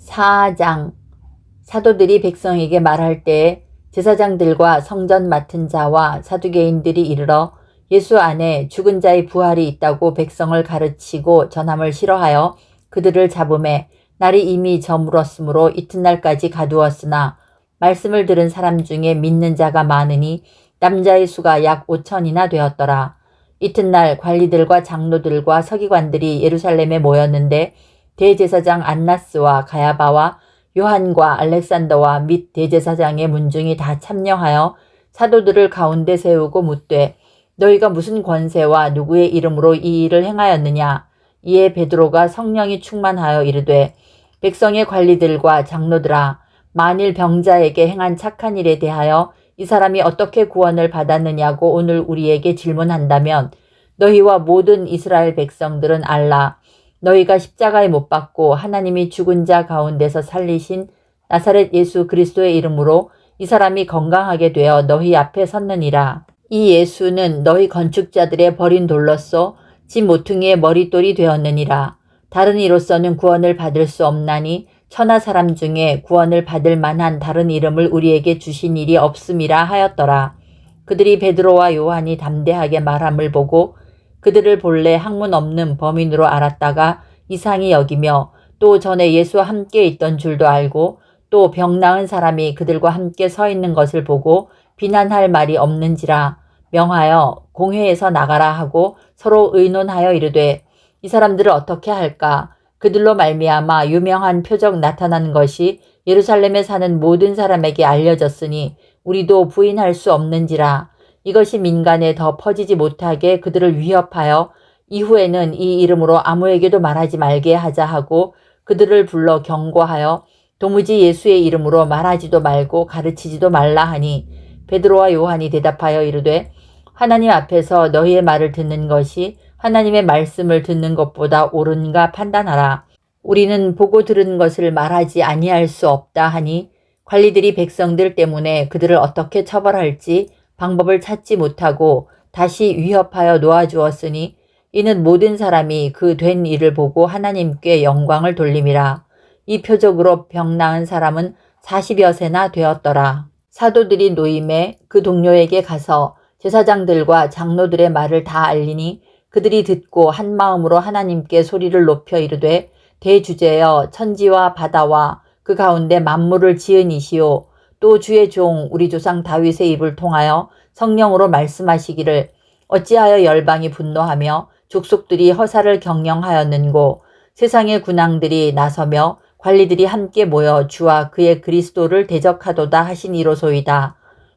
4장. 사도들이 백성에게 말할 때에 제사장들과 성전 맡은 자와 사두개인들이 이르러 예수 안에 죽은 자의 부활이 있다고 백성을 가르치고 전함을 싫어하여 그들을 잡음에 날이 이미 저물었으므로 이튿날까지 가두었으나 말씀을 들은 사람 중에 믿는 자가 많으니 남자의 수가 약 5천이나 되었더라. 이튿날 관리들과 장로들과 서기관들이 예루살렘에 모였는데 대제사장 안나스와 가야바와 요한과 알렉산더와 및 대제사장의 문중이 다 참여하여 사도들을 가운데 세우고 묻되 너희가 무슨 권세와 누구의 이름으로 이 일을 행하였느냐. 이에 베드로가 성령이 충만하여 이르되 백성의 관리들과 장로들아, 만일 병자에게 행한 착한 일에 대하여 이 사람이 어떻게 구원을 받았느냐고 오늘 우리에게 질문한다면 너희와 모든 이스라엘 백성들은 알라. 너희가 십자가에 못 박고 하나님이 죽은 자 가운데서 살리신 나사렛 예수 그리스도의 이름으로 이 사람이 건강하게 되어 너희 앞에 섰느니라. 이 예수는 너희 건축자들의 버린 돌로서 집 모퉁이의 머릿돌이 되었느니라. 다른 이로서는 구원을 받을 수 없나니 천하 사람 중에 구원을 받을 만한 다른 이름을 우리에게 주신 일이 없음이라 하였더라. 그들이 베드로와 요한이 담대하게 말함을 보고 그들을 본래 학문 없는 범인으로 알았다가 이상히 여기며 또 전에 예수와 함께 있던 줄도 알고 또 병 나은 사람이 그들과 함께 서 있는 것을 보고 비난할 말이 없는지라 명하여 공회에서 나가라 하고 서로 의논하여 이르되 이 사람들을 어떻게 할까? 그들로 말미암아 유명한 표적 나타난 것이 예루살렘에 사는 모든 사람에게 알려졌으니 우리도 부인할 수 없는지라. 이것이 민간에 더 퍼지지 못하게 그들을 위협하여 이후에는 이 이름으로 아무에게도 말하지 말게 하자 하고 그들을 불러 경고하여 도무지 예수의 이름으로 말하지도 말고 가르치지도 말라 하니 베드로와 요한이 대답하여 이르되 하나님 앞에서 너희의 말을 듣는 것이 하나님의 말씀을 듣는 것보다 옳은가 판단하라. 우리는 보고 들은 것을 말하지 아니할 수 없다 하니 관리들이 백성들 때문에 그들을 어떻게 처벌할지 방법을 찾지 못하고 다시 위협하여 놓아주었으니 이는 모든 사람이 그 된 일을 보고 하나님께 영광을 돌림이라. 이 표적으로 병 나은 사람은 40여 세나 되었더라. 사도들이 노임에 그 동료에게 가서 제사장들과 장로들의 말을 다 알리니 그들이 듣고 한 마음으로 하나님께 소리를 높여 이르되 대주제여 천지와 바다와 그 가운데 만물을 지은 이시오 또 주의 종 우리 조상 다윗의 입을 통하여 성령으로 말씀하시기를 어찌하여 열방이 분노하며 족속들이 허사를 경영하였는고 세상의 군왕들이 나서며 관리들이 함께 모여 주와 그의 그리스도를 대적하도다 하시니로소이다.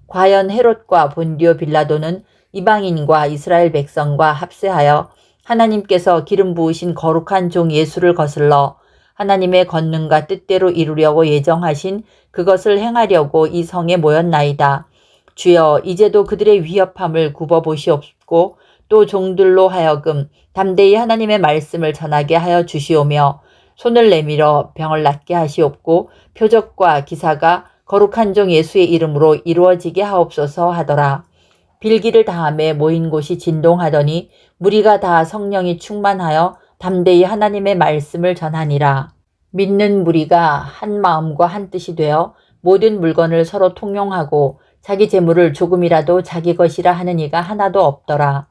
과연 헤롯과 본디오 빌라도는 이방인과 이스라엘 백성과 합세하여 하나님께서 기름 부으신 거룩한 종 예수를 거슬러 하나님의 권능과 뜻대로 이루려고 예정하신 그것을 행하려고 이 성에 모였나이다. 주여 이제도 그들의 위협함을 굽어보시옵고 또 종들로 하여금 담대히 하나님의 말씀을 전하게 하여 주시오며 손을 내밀어 병을 낫게 하시옵고 표적과 기사가 거룩한 종 예수의 이름으로 이루어지게 하옵소서 하더라. 빌기를 다함에 모인 곳이 진동하더니 무리가 다 성령이 충만하여 담대히 하나님의 말씀을 전하니라. 믿는 무리가 한 마음과 한 뜻이 되어 모든 물건을 서로 통용하고 자기 재물을 조금이라도 자기 것이라 하는 이가 하나도 없더라.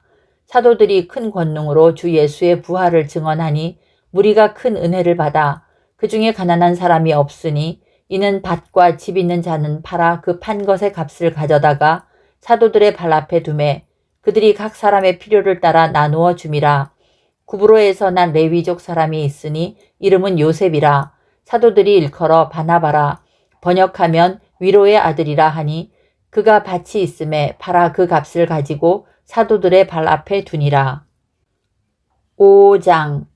사도들이 큰 권능으로 주 예수의 부활을 증언하니 무리가 큰 은혜를 받아 그 중에 가난한 사람이 없으니 이는 밭과 집 있는 자는 팔아 그 판 것의 값을 가져다가 사도들의 발 앞에 두매 그들이 각 사람의 필요를 따라 나누어 줌이라. 구브로에서 난 레위족 사람이 있으니 이름은 요셉이라. 사도들이 일컬어 바나바라. 번역하면 위로의 아들이라 하니 그가 밭이 있음에 팔아 그 값을 가지고 사도들의 발 앞에 두니라. 5장.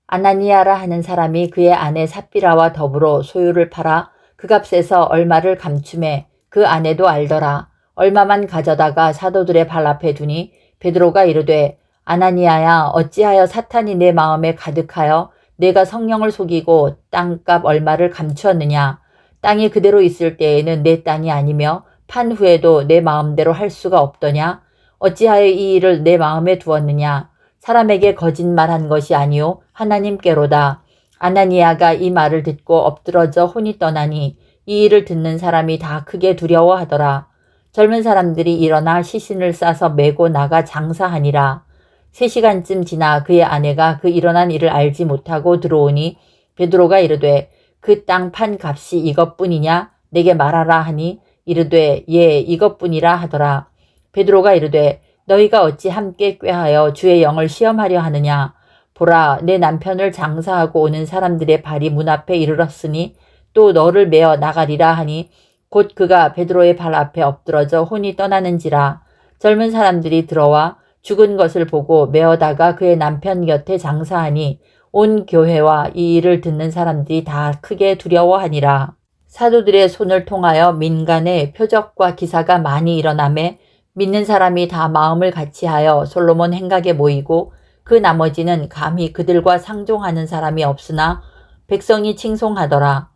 아나니아라 하는 사람이 그의 아내 삽비라와 더불어 소유를 팔아 그 값에서 얼마를 감춤해 그 아내도 알더라. 얼마만 가져다가 사도들의 발 앞에 두니 베드로가 이르되 아나니아야 어찌하여 사탄이 내 마음에 가득하여 내가 성령을 속이고 땅값 얼마를 감추었느냐. 땅이 그대로 있을 때에는 내 땅이 아니며 판 후에도 내 마음대로 할 수가 없더냐. 어찌하여 이 일을 내 마음에 두었느냐. 사람에게 거짓말한 것이 아니오 하나님께로다. 아나니아가 이 말을 듣고 엎드러져 혼이 떠나니 이 일을 듣는 사람이 다 크게 두려워하더라. 젊은 사람들이 일어나 시신을 싸서 메고 나가 장사하니라. 3시간쯤 지나 그의 아내가 그 일어난 일을 알지 못하고 들어오니 베드로가 이르되 그 땅 판 값이 이것뿐이냐 내게 말하라 하니 이르되 예 이것뿐이라 하더라. 베드로가 이르되 너희가 어찌 함께 꾀하여 주의 영을 시험하려 하느냐. 보라 내 남편을 장사하고 오는 사람들의 발이 문 앞에 이르렀으니 또 너를 메어 나가리라 하니 곧 그가 베드로의 발 앞에 엎드러져 혼이 떠나는지라. 젊은 사람들이 들어와 죽은 것을 보고 메어다가 그의 남편 곁에 장사하니 온 교회와 이 일을 듣는 사람들이 다 크게 두려워하니라. 사도들의 손을 통하여 민간에 표적과 기사가 많이 일어나매 믿는 사람이 다 마음을 같이하여 솔로몬 행각에 모이고 그 나머지는 감히 그들과 상종하는 사람이 없으나 백성이 칭송하더라.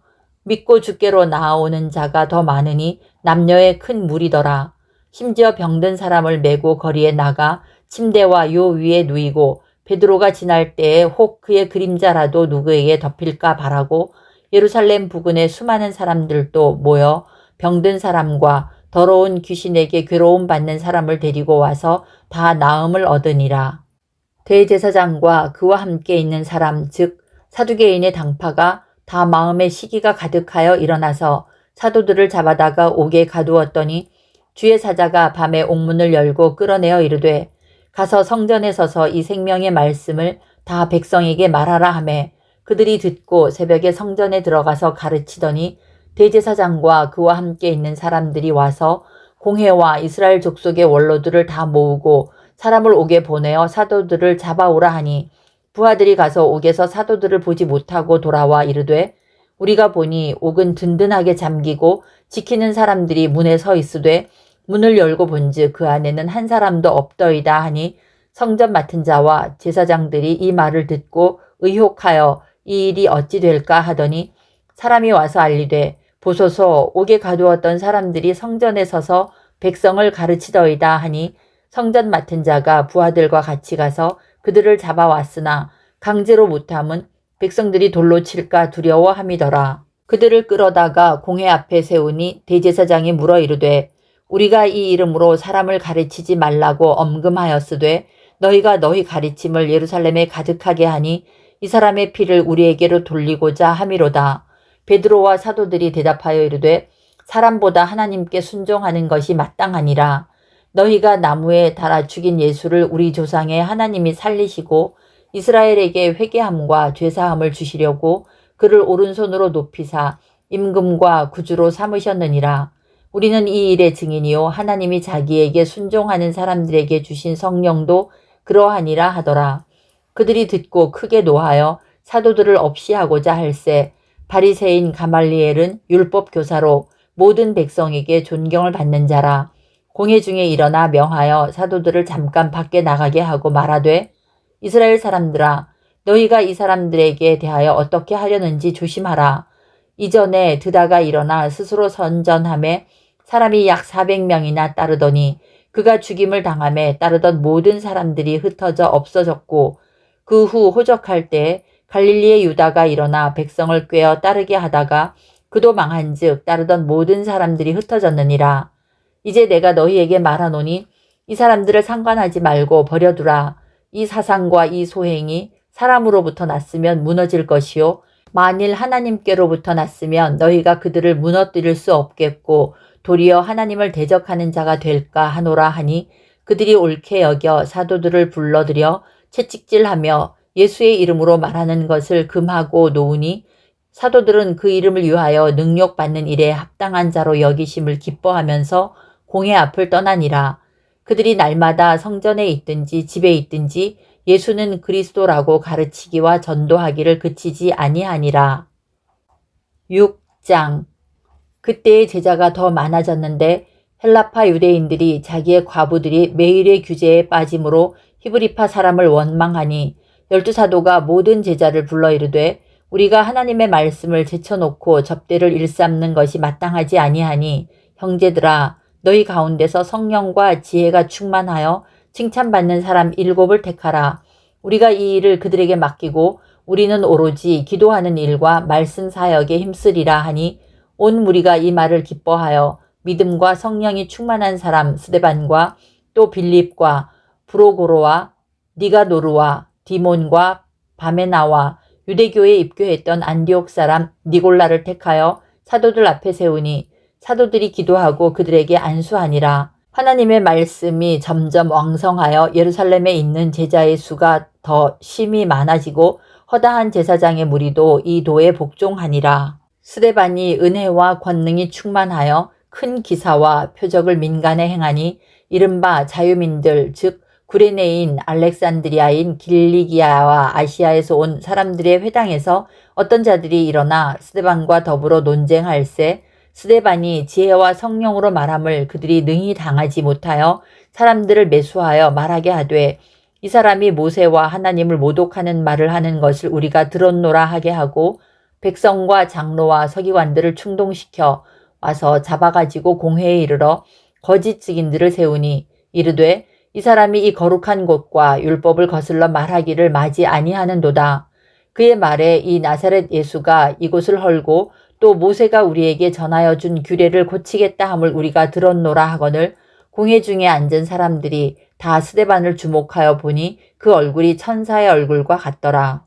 믿고 주께로 나아오는 자가 더 많으니 남녀의 큰 무리더라. 심지어 병든 사람을 메고 거리에 나가 침대와 요 위에 누이고 베드로가 지날 때에 혹 그의 그림자라도 누구에게 덮일까 바라고 예루살렘 부근의 수많은 사람들도 모여 병든 사람과 더러운 귀신에게 괴로움 받는 사람을 데리고 와서 다 나음을 얻으니라. 대제사장과 그와 함께 있는 사람 즉 사두개인의 당파가 다 마음에 시기가 가득하여 일어나서 사도들을 잡아다가 옥에 가두었더니 주의 사자가 밤에 옥문을 열고 끌어내어 이르되 가서 성전에 서서 이 생명의 말씀을 다 백성에게 말하라 하매 그들이 듣고 새벽에 성전에 들어가서 가르치더니 대제사장과 그와 함께 있는 사람들이 와서 공회와 이스라엘 족속의 원로들을 다 모으고 사람을 옥에 보내어 사도들을 잡아오라 하니 부하들이 가서 옥에서 사도들을 보지 못하고 돌아와 이르되 우리가 보니 옥은 든든하게 잠기고 지키는 사람들이 문에 서 있으되 문을 열고 본즉 그 안에는 한 사람도 없더이다 하니 성전 맡은 자와 제사장들이 이 말을 듣고 의혹하여 이 일이 어찌 될까 하더니 사람이 와서 알리되 보소서 옥에 가두었던 사람들이 성전에 서서 백성을 가르치더이다 하니 성전 맡은 자가 부하들과 같이 가서 그들을 잡아왔으나 강제로 못함은 백성들이 돌로 칠까 두려워함이더라. 그들을 끌어다가 공회 앞에 세우니 대제사장이 물어 이르되 우리가 이 이름으로 사람을 가르치지 말라고 엄금하였으되 너희가 너희 가르침을 예루살렘에 가득하게 하니 이 사람의 피를 우리에게로 돌리고자 함이로다. 베드로와 사도들이 대답하여 이르되 사람보다 하나님께 순종하는 것이 마땅하니라. 너희가 나무에 달아 죽인 예수를 우리 조상의 하나님이 살리시고 이스라엘에게 회개함과 죄사함을 주시려고 그를 오른손으로 높이사 임금과 구주로 삼으셨느니라. 우리는 이 일의 증인이요 하나님이 자기에게 순종하는 사람들에게 주신 성령도 그러하니라 하더라. 그들이 듣고 크게 노하여 사도들을 없이 하고자 할세 바리새인 가말리엘은 율법 교사로 모든 백성에게 존경을 받는 자라. 공회 중에 일어나 명하여 사도들을 잠깐 밖에 나가게 하고 말하되 이스라엘 사람들아 너희가 이 사람들에게 대하여 어떻게 하려는지 조심하라. 이전에 드다가 일어나 스스로 선전하매 사람이 약 400명이나 따르더니 그가 죽임을 당함에 따르던 모든 사람들이 흩어져 없어졌고 그 후 호적할 때 갈릴리의 유다가 일어나 백성을 꾀어 따르게 하다가 그도 망한즉 따르던 모든 사람들이 흩어졌느니라. 이제 내가 너희에게 말하노니 이 사람들을 상관하지 말고 버려두라. 이 사상과 이 소행이 사람으로부터 났으면 무너질 것이요 만일 하나님께로부터 났으면 너희가 그들을 무너뜨릴 수 없겠고 도리어 하나님을 대적하는 자가 될까 하노라 하니 그들이 옳게 여겨 사도들을 불러들여 채찍질하며 예수의 이름으로 말하는 것을 금하고 놓으니 사도들은 그 이름을 위하여 능욕받는 일에 합당한 자로 여기심을 기뻐하면서 공회 앞을 떠나니라. 그들이 날마다 성전에 있든지 집에 있든지 예수는 그리스도라고 가르치기와 전도하기를 그치지 아니하니라. 6장 그때의 제자가 더 많아졌는데 헬라파 유대인들이 자기의 과부들이 매일의 규제에 빠짐으로 히브리파 사람을 원망하니 12사도가 모든 제자를 불러 이르되 우리가 하나님의 말씀을 제쳐놓고 접대를 일삼는 것이 마땅하지 아니하니 형제들아 너희 가운데서 성령과 지혜가 충만하여 칭찬받는 사람 7을 택하라. 우리가 이 일을 그들에게 맡기고 우리는 오로지 기도하는 일과 말씀 사역에 힘쓰리라 하니 온 무리가 이 말을 기뻐하여 믿음과 성령이 충만한 사람 스데반과 또 빌립과 브로고로와 니가노르와 디몬과 바메나와 유대교에 입교했던 안디옥 사람 니골라를 택하여 사도들 앞에 세우니 사도들이 기도하고 그들에게 안수하니라. 하나님의 말씀이 점점 왕성하여 예루살렘에 있는 제자의 수가 더 심히 많아지고 허다한 제사장의 무리도 이 도에 복종하니라. 스데반이 은혜와 권능이 충만하여 큰 기사와 표적을 민간에 행하니 이른바 자유민들 즉 구레네인 알렉산드리아인 길리기아와 아시아에서 온 사람들의 회당에서 어떤 자들이 일어나 스데반과 더불어 논쟁할세 스데반이 지혜와 성령으로 말함을 그들이 능히 당하지 못하여 사람들을 매수하여 말하게 하되 이 사람이 모세와 하나님을 모독하는 말을 하는 것을 우리가 들었노라 하게 하고 백성과 장로와 서기관들을 충동시켜 와서 잡아가지고 공회에 이르러 거짓 증인들을 세우니 이르되 이 사람이 이 거룩한 곳과 율법을 거슬러 말하기를 마지 아니하는도다. 그의 말에 이 나사렛 예수가 이곳을 헐고 또 모세가 우리에게 전하여 준 규례를 고치겠다 함을 우리가 들었노라 하거늘 공회 중에 앉은 사람들이 다 스데반을 주목하여 보니 그 얼굴이 천사의 얼굴과 같더라.